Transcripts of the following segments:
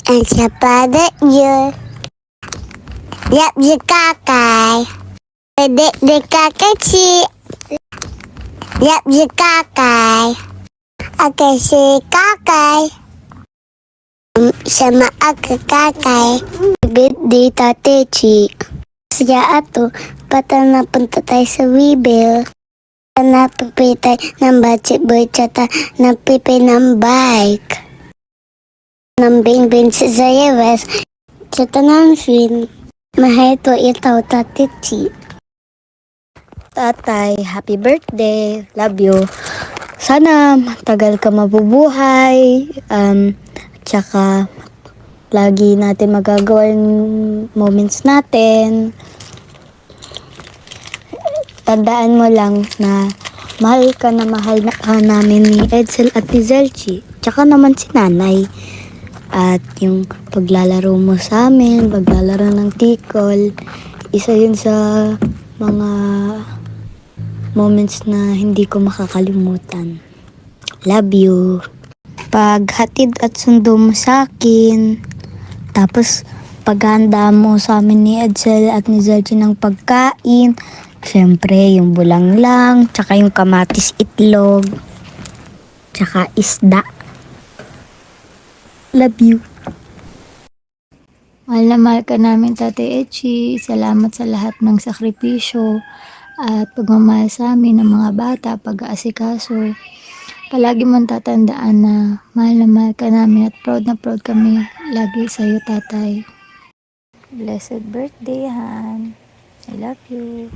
And siapa ada je? Yap je kakai. Dek kakak cik. Yap je kakai. Aku si kakai. Sama aku kakai. Di tate cik. Sejak itu, patana pentatay sa wibil. Napipitay ng bacit bercata. Napipay ng bike. Ng bing-bing sa Zayawes. Cata ng film. Mahal to itaw tatichi. Tatay, happy birthday. Love you. Sana matagal ka mabubuhay. Tsaka lagi natin magagawa yung moments natin. Tandaan mo lang na mahal ka namin ni Edsel at ni Zelchi. Tsaka naman si nanay. At yung paglalaro mo sa amin, paglalaro ng tikol, isa yun sa mga moments na hindi ko makakalimutan. Love you. Paghatid at sundo mo sa akin, tapos paghanda mo sa amin ni Edsel at ni Zelchi ng pagkain, syempre yung bulanglang, tsaka yung kamatis itlog, tsaka isda. Love you. Mahal na mahal ka namin, Tatay Echi. Salamat sa lahat ng sakripisyo at pagmamahal sa amin ng mga bata, pag-aasikaso. Palagi mong tatandaan na mahal ka namin at proud na proud kami lagi sa iyo, Tatay. Blessed birthday, Han. I love you.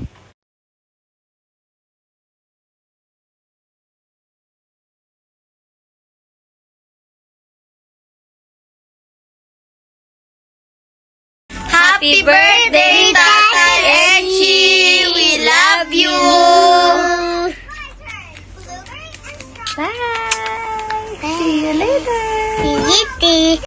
Happy birthday, Tatay Echi! We love you! Bye! See you later! Yiti.